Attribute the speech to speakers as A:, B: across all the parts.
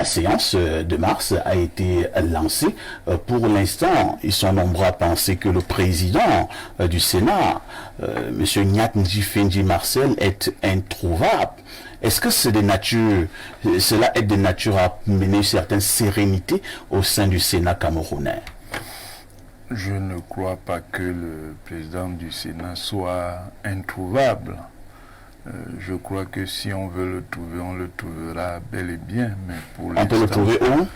A: séance de mars a été lancée. Pour l'instant, ils sont nombreux à penser que le président du Sénat, M. Nyat Ndjifendi Marcel, est introuvable. Est-ce que cela est de nature à mener une certaine sérénité au sein du Sénat camerounais?
B: Je ne crois pas que le président du Sénat soit introuvable. Je crois que si on veut le trouver, on le trouvera bel et bien. Mais pour
A: on peut le trouver où?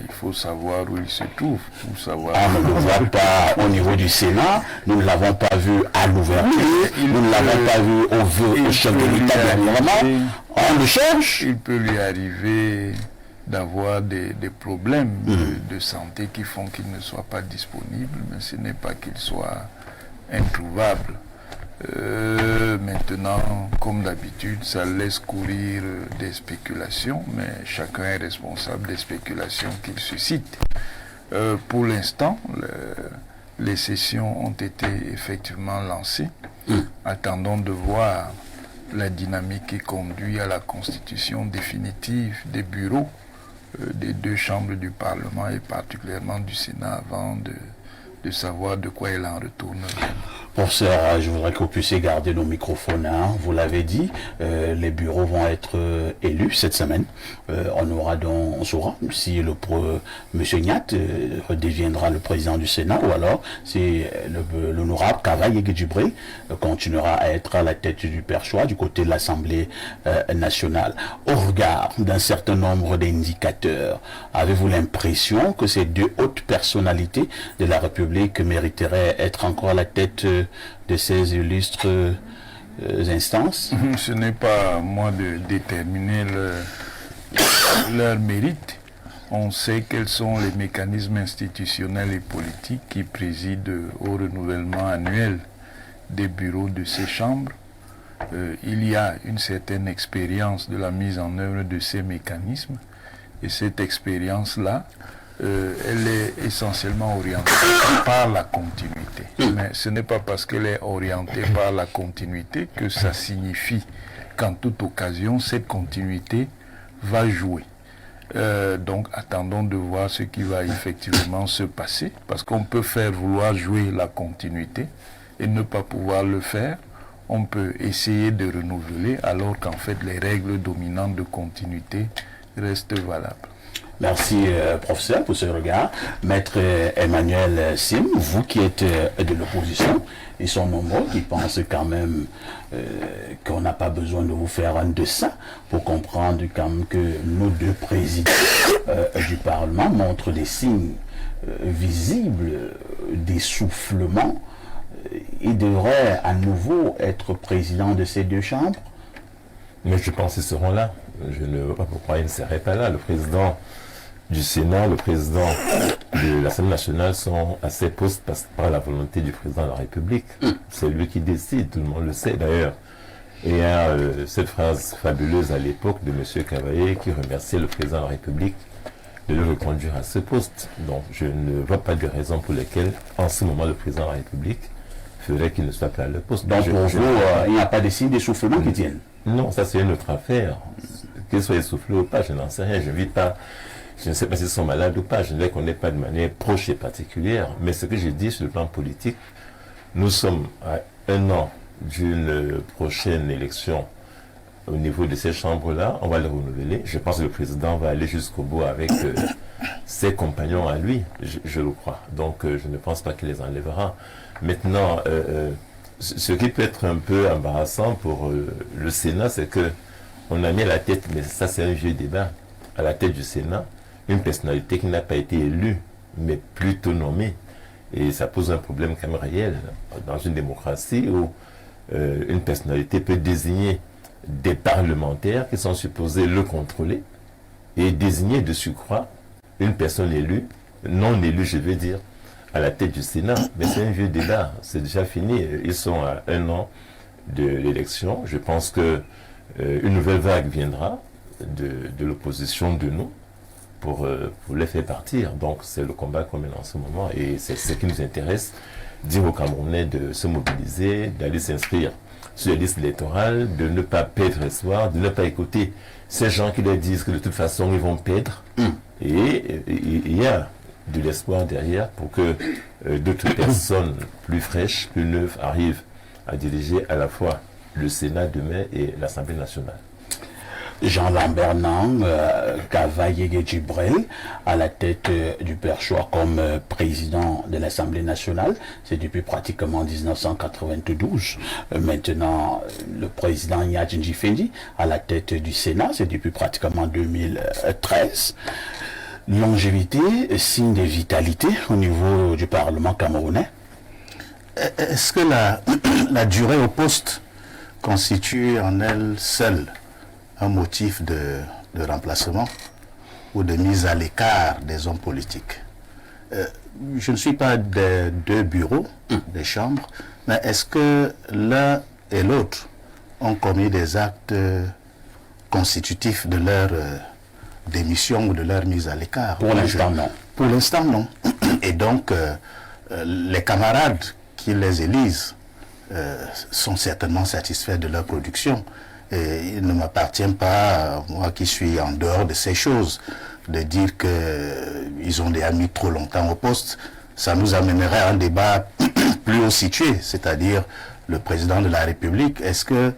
B: Il faut savoir où il se trouve. Pour savoir
A: on ne le voit pas au niveau du Sénat, nous ne l'avons pas vu à l'ouverture, nous ne l'avons pas vu au chef de l'État dernièrement. On le cherche.
B: Il peut lui arriver d'avoir des problèmes de santé qui font qu'il ne soit pas disponible, mais ce n'est pas qu'il soit introuvable. Maintenant, comme d'habitude, ça laisse courir des spéculations, mais chacun est responsable des spéculations qu'il suscite. Pour l'instant, les sessions ont été effectivement lancées. Attendons de voir la dynamique qui conduit à la constitution définitive des bureaux des deux chambres du Parlement et particulièrement du Sénat avant de savoir de quoi il en retourne.
A: Professeur, je voudrais que vous puissiez garder nos microphones. Vous l'avez dit, les bureaux vont être élus cette semaine. On saura si M. Nyat deviendra le président du Sénat ou alors si l'honorable Cavaye Guedjibré continuera à être à la tête du perchoir du côté de l'Assemblée nationale. Au regard d'un certain nombre d'indicateurs, avez-vous l'impression que ces deux hautes personnalités de la République mériteraient être encore à la tête de ces illustres instances?
B: Ce n'est pas à moi de déterminer leur mérite. On sait quels sont les mécanismes institutionnels et politiques qui président au renouvellement annuel des bureaux de ces chambres. Il y a une certaine expérience de la mise en œuvre de ces mécanismes et cette expérience-là, elle est essentiellement orientée par la continuité. Mais ce n'est pas parce qu'elle est orientée par la continuité que ça signifie qu'en toute occasion, cette continuité va jouer. Donc attendons de voir ce qui va effectivement se passer, parce qu'on peut faire vouloir jouer la continuité et ne pas pouvoir le faire. On peut essayer de renouveler alors qu'en fait les règles dominantes de continuité restent valables.
A: Merci, professeur, pour ce regard. Maître Emmanuel Sim, vous qui êtes de l'opposition, ils sont nombreux qui pensent quand même qu'on n'a pas besoin de vous faire un dessin pour comprendre quand même que nos deux présidents du Parlement montrent des signes visibles d'essoufflement. Ils devraient à nouveau être présidents de ces deux chambres.
C: Mais je pense qu'ils seront là. Je ne vois pas pourquoi ils ne seraient pas là. Le président du Sénat, le président de l'Assemblée nationale sont à ces postes par la volonté du président de la République. C'est lui qui décide, tout le monde le sait d'ailleurs. Et il y a cette phrase fabuleuse à l'époque de M. Cavaye qui remerciait le président de la République de le reconduire à ce poste. Donc je ne vois pas de raison pour lesquelles, en ce moment, le président de la République ferait qu'il ne soit pas à le poste.
A: Donc pour vous, il n'y a pas de signe d'essoufflement qui tiennent?
C: Non, ça c'est une autre affaire. Qu'ils soient essoufflés ou pas, je n'en sais rien. Je ne sais pas s'ils sont malades ou pas, je ne les connais pas de manière proche et particulière. Mais ce que j'ai dit sur le plan politique, nous sommes à 1 an d'une prochaine élection au niveau de ces chambres-là. On va les renouveler. Je pense que le président va aller jusqu'au bout avec ses compagnons à lui, je le crois. Donc je ne pense pas qu'il les enlèvera. Maintenant, ce qui peut être un peu embarrassant pour le Sénat, c'est que on a mis à la tête, mais ça c'est un vieux débat, à la tête du Sénat, une personnalité qui n'a pas été élue, mais plutôt nommée. Et ça pose un problème quand même réel dans une démocratie où une personnalité peut désigner des parlementaires qui sont supposés le contrôler et désigner de surcroît une personne élue, non élue je veux dire, à la tête du Sénat. Mais c'est un vieux débat, c'est déjà fini. Ils sont à 1 an de l'élection. Je pense que une nouvelle vague viendra de l'opposition de nous pour les faire partir. Donc c'est le combat qu'on mène en ce moment et c'est ce qui nous intéresse, dire aux Camerounais de se mobiliser, d'aller s'inscrire sur les listes électorales, de ne pas perdre espoir, de ne pas écouter ces gens qui leur disent que de toute façon ils vont perdre. Et il y a de l'espoir derrière pour que d'autres personnes plus fraîches, plus neuves arrivent à diriger à la fois le Sénat demain et l'Assemblée nationale.
A: Jean-Lambert Nang, Kavaye Djibril, à la tête du Perchoir comme président de l'Assemblée nationale. C'est depuis pratiquement 1992. Maintenant, le président Nyadji Fendi, à la tête du Sénat, c'est depuis pratiquement 2013. Longévité, signe de vitalité au niveau du Parlement camerounais.
D: Est-ce que la durée au poste constitue en elle seule un motif de remplacement ou de mise à l'écart des hommes politiques? Je ne suis pas des deux bureaux, des chambres, mais est-ce que l'un et l'autre ont commis des actes constitutifs de leur démission ou de leur mise à l'écart?
A: Pour l'instant, non.
D: Pour l'instant, non. Et donc, les camarades qui les élisent sont certainement satisfaits de leur production. Et il ne m'appartient pas, moi qui suis en dehors de ces choses, de dire qu'ils ont déjà mis trop longtemps au poste. Ça nous amènerait à un débat plus haut situé, c'est-à-dire le président de la République. Est-ce que,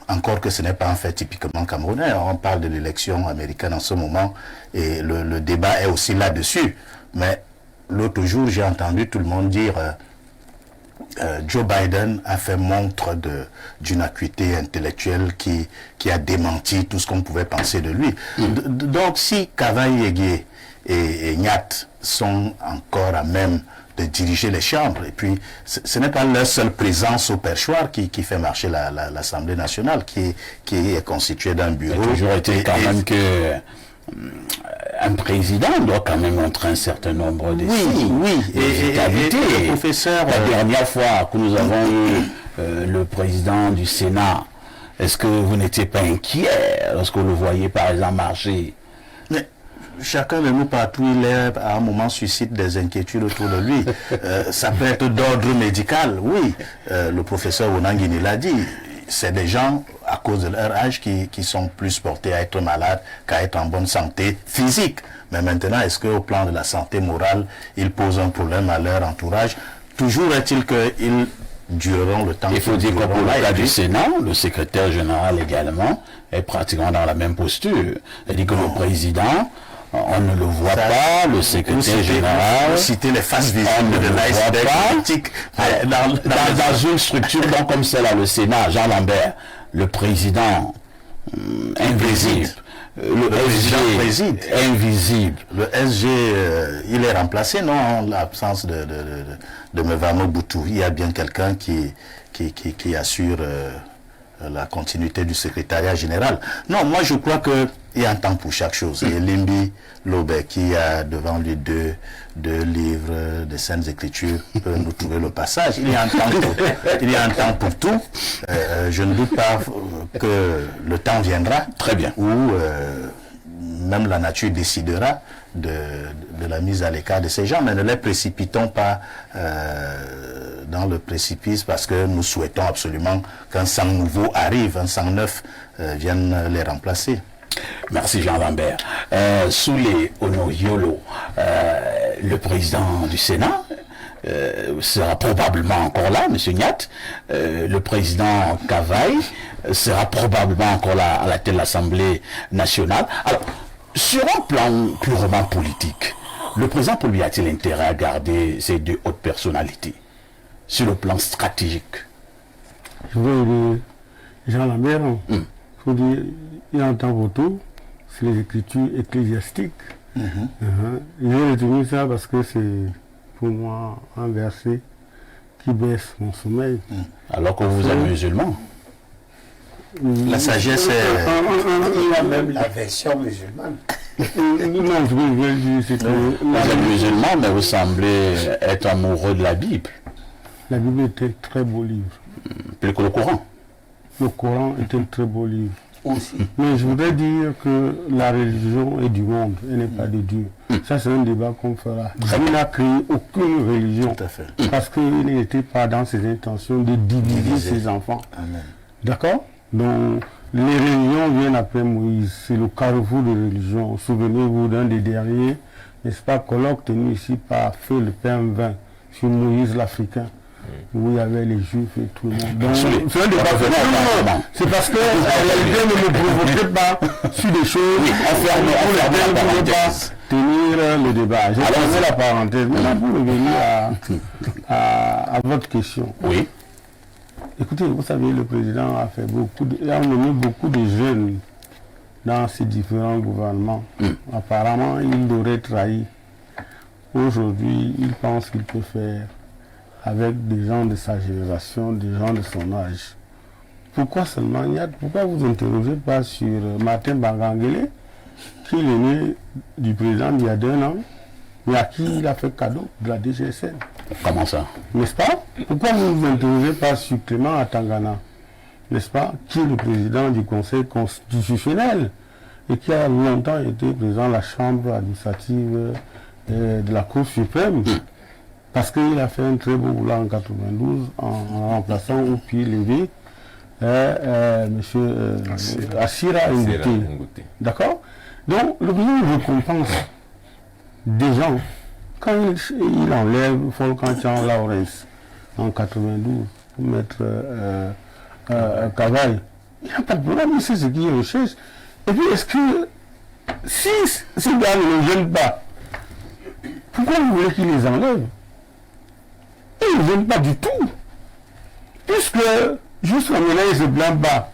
D: encore que ce n'est pas un fait typiquement camerounais, on parle de l'élection américaine en ce moment, et le débat est aussi là-dessus. Mais l'autre jour, j'ai entendu tout le monde dire... Joe Biden a fait montre d'une acuité intellectuelle qui a démenti tout ce qu'on pouvait penser de lui. Donc si Kavaye Yégué et Nyat sont encore à même de diriger les chambres, et puis ce n'est pas leur seule présence au perchoir qui fait marcher l'Assemblée nationale, qui est constituée d'un bureau.
A: Il a toujours été quand même que... un président doit quand même montrer un certain nombre de signes.
D: Oui, et le professeur...
A: La dernière fois que nous avons eu le président du Sénat, est-ce que vous n'étiez pas inquiet lorsque vous le voyez par exemple marcher?
D: Mais chacun de nous, partout il est, à un moment suscite des inquiétudes autour de lui. Ça peut être d'ordre médical, oui. Le professeur Onangini l'a dit. C'est des gens, à cause de leur âge, qui sont plus portés à être malades qu'à être en bonne santé physique. Mais maintenant, est-ce qu'au plan de la santé morale, ils posent un problème à leur entourage? Toujours est-il qu'ils dureront le temps.
A: Il faut dire que pour le cas du Sénat, le secrétaire général également est pratiquement dans la même posture. C'est-à-dire que le président... on ne le voit pas, le secrétaire général.
D: Vous citez les faces visibles de l'iceberg politique.
A: Dans une structure donc comme celle-là, le Sénat, Jean Lambert, le président invisible. Le SG
D: préside.
A: Invisible.
D: Le SG, il est remplacé, non, en l'absence de Mevano Boutou. Il y a bien quelqu'un qui assure la continuité du secrétariat général. Non, moi je crois qu'il y a un temps pour chaque chose. Et Limbi Lobé, qui a devant lui deux livres de saintes écritures, peut nous trouver le passage. Il y a un temps pour tout. Je ne doute pas que le temps viendra.
A: Très bien.
D: Où même la nature décidera de la mise à l'écart de ces gens, mais ne les précipitons pas dans le précipice, parce que nous souhaitons absolument qu'un sang nouveau arrive, un sang neuf vienne les remplacer.
A: Merci Jean Lambert. Soulé Onoyolo, le président du Sénat, sera probablement encore là, M. Nyat. Le président Kavaye sera probablement encore là à la tête de l'Assemblée nationale. Alors, sur un plan purement politique, le président Paul Biya a-t-il intérêt à garder ces deux hautes personnalités sur le plan stratégique?
E: Je veux dire, Jean Lambert, il faut dire, il y a un temps pour tout, c'est les écritures ecclésiastiques. Je vais retrouver ça parce que c'est pour moi un verset qui baisse mon sommeil.
A: Alors que vous êtes musulman.
D: La sagesse est...
F: Il y a même la version musulmane.
E: Non, je veux dire, c'est que...
A: Vous êtes musulman, mais vous semblez être amoureux de la Bible.
E: La Bible est un très beau livre.
A: Plus que le Coran.
E: Le Coran est un très beau livre.
F: Aussi.
E: Mais je voudrais dire que la religion est du monde, elle n'est pas de Dieu. Ça, c'est un débat qu'on fera. Dieu n'a créé aucune religion.
D: Tout à fait.
E: Parce qu'il n'était pas dans ses intentions de diviser ses enfants.
D: Amen.
E: D'accord? Donc, Les religions viennent après Moïse. C'est le carrefour des religions. Souvenez-vous d'un des derniers, n'est-ce pas, colloque tenu ici par Feu le Père Vin sur Moïse l'Africain, où il y avait les Juifs et tout le monde. Donc, c'est un débat. Non. C'est parce que la réalité ne me provoquait pas sur des choses enfermées pour lesquelles je ne peux pas tenir le débat. J'ai fermé la parenthèse. Maintenant, pour revenir à votre question.
A: Oui.
E: Écoutez, vous savez, le président a fait il a nommé beaucoup de jeunes dans ces différents gouvernements. Apparemment, il aurait trahi. Aujourd'hui, il pense qu'il peut faire avec des gens de sa génération, des gens de son âge. Pourquoi seulement pourquoi vous interrogez pas sur Martin Bangangele, qui est né du président il y a 2 ans, mais à qui il a fait cadeau de la DGSN?
A: Comment ça?
E: N'est-ce pas? Pourquoi vous ne vous interrogez pas sur Clément Atangana, n'est-ce pas, qui est le président du Conseil constitutionnel et qui a longtemps été président de la Chambre administrative de la Cour suprême, parce qu'il a fait un très beau boulot en 92 en remplaçant au pied levé M. Assira Ngouté. D'accord? Donc, le président récompense des gens. Quand il enlève Folkantian Lawrence en 92 pour mettre Kavaï, il n'y a pas de problème, il sait ce qu'il recherche. Et puis, est-ce que si ces gars ne les gênent pas, pourquoi vous voulez qu'ils les enlèvent? Ils ne les gênent pas du tout. Puisque, jusqu'à maintenant, ils se blâment pas.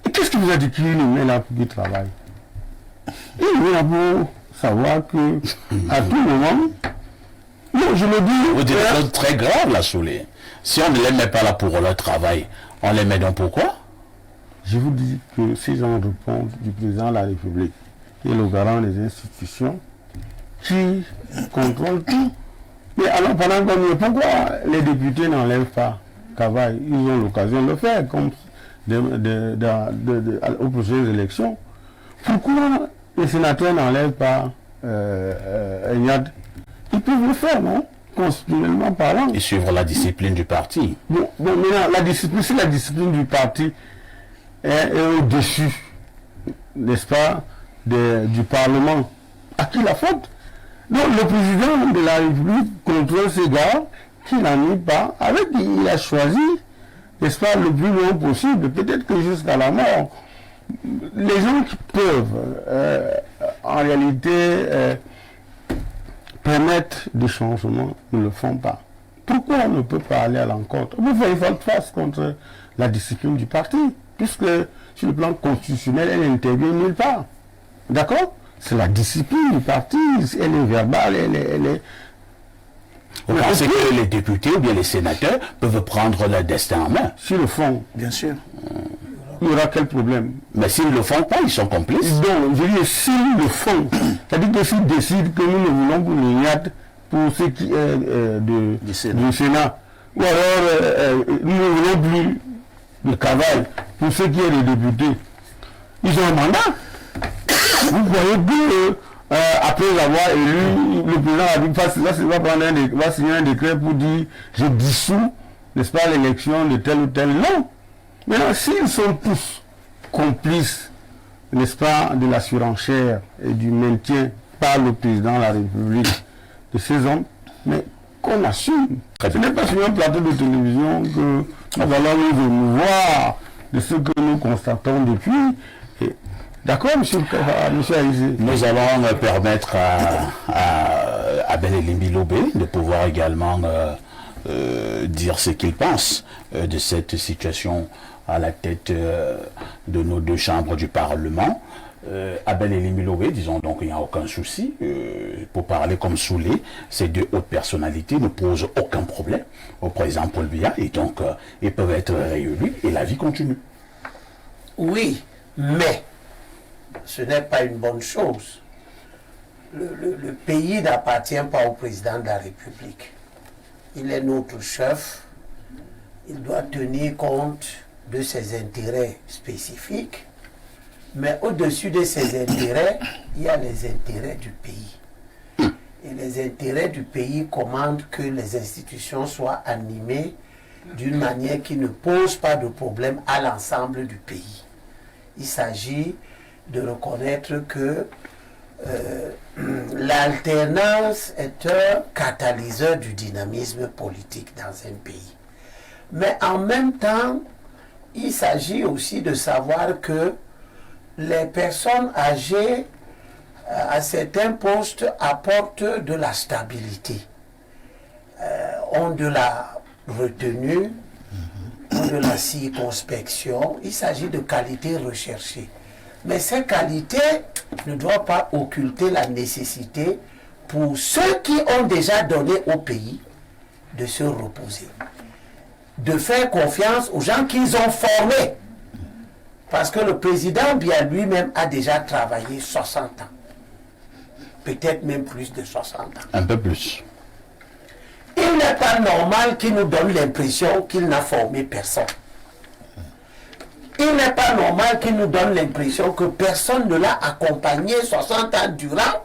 E: Et qu'est-ce qui vous a dit qu'il met là pour qu'il travaille? Il est là pour savoir que, à tout moment, non, je le dis.
A: Vous dites des choses très graves là, Soulé. Si on ne les met pas là pour leur travail, on les met donc pourquoi?
E: Je vous dis que ces gens répondent du président de la République et le garant des institutions qui contrôlent tout. Mais alors, pendant combien, pourquoi les députés n'enlèvent pas Kavaï? Ils ont l'occasion de le faire comme aux prochaines élections. Pourquoi les sénateurs n'enlèvent pas Enyad? Ils peuvent le faire, non? Constitutionnellement parlant.
A: Et suivre la discipline du parti.
E: Bon, maintenant, la discipline, si la discipline du parti est au-dessus, n'est-ce pas, du Parlement, à qui la faute? Donc, le président de la République contrôle ces gars qui n'en mis pas, avec qui il a choisi, n'est-ce pas, le plus long possible, peut-être que jusqu'à la mort. Les gens qui peuvent, en réalité, permettre des changements ne le font pas. Pourquoi on ne peut pas aller à l'encontre? Il faut faire face contre la discipline du parti, puisque sur le plan constitutionnel, elle n'intervient nulle part. D'accord? C'est la discipline du parti, elle est verbale, elle est...
A: Vous pensez que les députés ou bien les sénateurs peuvent prendre leur destin en main?
E: Sur le fond,
D: Bien sûr.
E: il y aura quel problème?
A: Mais s'ils ne le font pas, ils sont complices.
E: Donc, je dis, s'ils le font, c'est-à-dire que s'ils décident que nous ne voulons plus le NIAT pour ce qui est du Sénat, ou alors nous ne voulons plus le travail pour ce qui est des députés, ils ont un mandat. Vous voyez que après avoir élu, le président a dit va signer un décret pour dire je dissous, n'est-ce pas, l'élection de tel ou tel. Non. Maintenant, s'ils sont tous complices, n'est-ce pas, de la surenchère et du maintien par le président de la République de ces hommes, mais qu'on assume. Ce n'est pas sur un plateau de télévision que nous allons nous émouvoir de ce que nous constatons depuis. D'accord, monsieur Aïsé?
A: Nous allons permettre à Abel Elimbi Lobé de pouvoir également dire ce qu'il pense de cette situation à la tête de nos 2 chambres du Parlement. Abel Elimbi Lobé, disons donc il n'y a aucun souci. Pour parler comme Soulé, ces 2 hautes personnalités ne posent aucun problème au président Paul Biya et donc ils peuvent être réélus et la vie continue.
F: Oui, mais ce n'est pas une bonne chose. Le pays n'appartient pas au président de la République. Il est notre chef. Il doit tenir compte de ses intérêts spécifiques. Mais au-dessus de ses intérêts, il y a les intérêts du pays. Et les intérêts du pays commandent que les institutions soient animées d'une manière qui ne pose pas de problème à l'ensemble du pays. Il s'agit de reconnaître que l'alternance est un catalyseur du dynamisme politique dans un pays. Mais en même temps, il s'agit aussi de savoir que les personnes âgées à certains postes apportent de la stabilité, ont de la retenue, ont de la circonspection. Il s'agit de qualités recherchées. Mais ces qualités ne doivent pas occulter la nécessité pour ceux qui ont déjà donné au pays de se reposer, de faire confiance aux gens qu'ils ont formés. Parce que le président Biya lui-même a déjà travaillé 60 ans. Peut-être même plus de 60 ans.
A: Un peu plus.
F: Il n'est pas normal qu'il nous donne l'impression qu'il n'a formé personne. Il n'est pas normal qu'il nous donne l'impression que personne ne l'a accompagné 60 ans durant,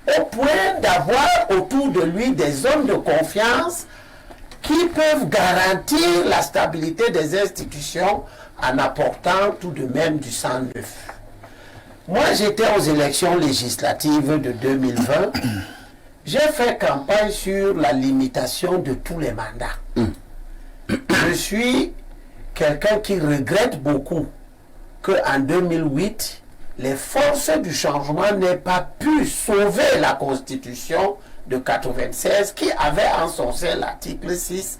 F: au point d'avoir autour de lui des hommes de confiance qui peuvent garantir la stabilité des institutions en apportant tout de même du sang neuf. Moi, j'étais aux élections législatives de 2020. J'ai fait campagne sur la limitation de tous les mandats. Je suis quelqu'un qui regrette beaucoup qu'en 2008, les forces du changement n'aient pas pu sauver la Constitution de 1996 qui avait en son sein l'article 6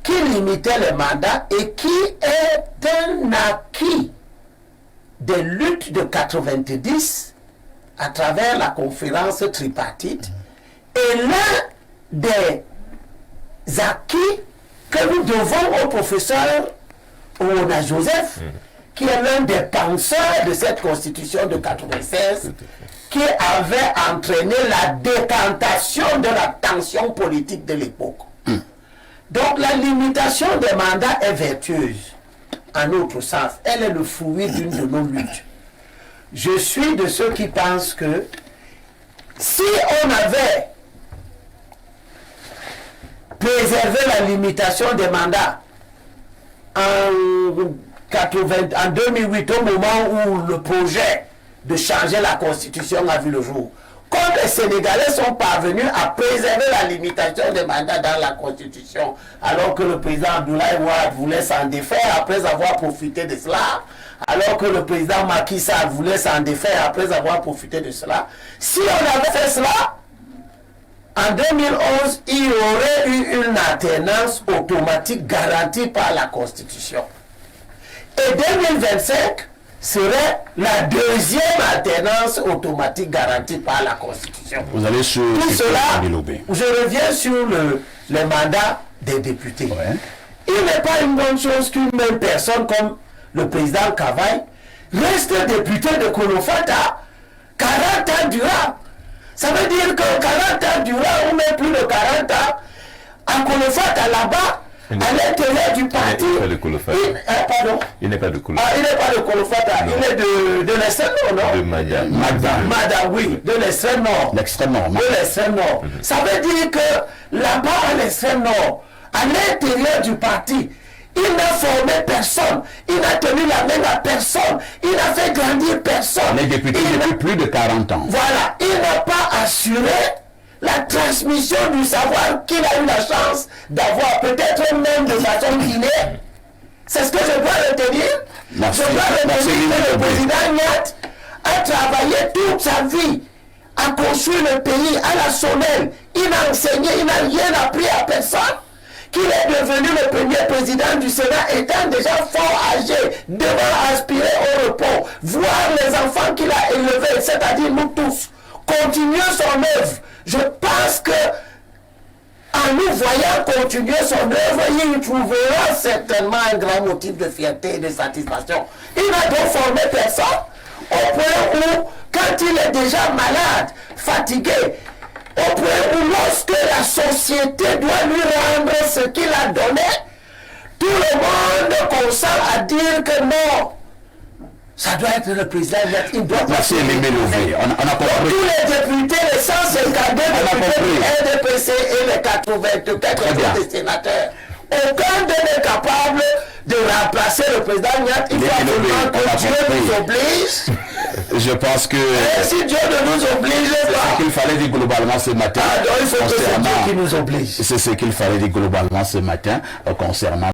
F: qui limitait les mandats et qui est un acquis des luttes de 90 à travers la conférence tripartite et l'un des acquis que nous devons au professeur Oona Joseph, qui est l'un des penseurs de cette constitution de 96, qui avait entraîné la décantation de la tension politique de l'époque. Donc la limitation des mandats est vertueuse, en autre sens. Elle est le fruit d'une de nos luttes. Je suis de ceux qui pensent que si on avait préservé la limitation des mandats en 2008, au moment où le projet de changer la constitution a vu le jour, comme les Sénégalais sont parvenus à préserver la limitation des mandats dans la constitution, alors que le président Abdoulaye Wade voulait s'en défaire après avoir profité de cela, alors que le président Macky Sall voulait s'en défaire après avoir profité de cela, si on avait fait cela, en 2011, il y aurait eu une alternance automatique garantie par la Constitution. Et 2025 serait la deuxième alternance automatique garantie par la Constitution.
A: Vous allez sur
F: tout cela,
A: Lobé.
F: je reviens sur les mandats des députés.
A: Ouais.
F: Il n'est pas une bonne chose qu'une même personne comme le président Kavaï reste député de Kolofata 40 ans durant. Ça veut dire que 40 ans durant, ou même plus de 40 ans, à Kolofata là-bas, à l'intérieur du parti.
C: Il n'est pas de Kolofata.
F: Pardon.
C: Il n'est pas de Kolofata.
F: Ah, il n'est pas de Kolofata, il est de l'extrême nord, non?
C: De Mada.
F: Mada, oui, de l'extrême nord.
A: L'extrême nord.
F: De l'extrême nord. Ça veut dire que là-bas, à l'extrême nord, à l'intérieur du parti, il n'a formé personne, il n'a tenu la main à personne, il n'a fait grandir personne.
A: Les députés depuis plus de 40 ans.
F: Voilà, il n'a pas assuré la transmission du savoir qu'il a eu la chance d'avoir, peut-être même de façon innée. C'est ce que je dois retenir.
A: Merci.
F: Je dois retenir que le président Nyat a travaillé toute sa vie à construire le pays à la sommeil. Il n'a enseigné, il n'a rien appris à personne. Qu'il est devenu le premier président du Sénat étant déjà fort âgé, devant aspirer au repos, voir les enfants qu'il a élevés, c'est-à-dire nous tous, continuer son œuvre. Je pense que en nous voyant continuer son œuvre, il trouvera certainement un grand motif de fierté et de satisfaction. Il n'a donc formé personne au point où, quand il est déjà malade, fatigué, au point où lorsque la société doit lui rendre ce qu'il a donné, tout le monde consent à dire que non, ça doit être le président. Il doit
A: Merci, Lobé. On a compris.
F: tous les députés, les 152 députés du RDPC et les 84 des sénateurs aucun d'eux n'est capable de remplacer le président Niat. Il faut absolument que Dieu nous oblige.
A: Je pense que
F: Et si Dieu ne nous oblige
A: c'est
F: pas,
A: ce qu'il fallait dire globalement ce matin.
F: alors il faut que c'est Dieu
A: concernant-
F: qui nous oblige.
A: C'est ce qu'il fallait dire globalement ce matin concernant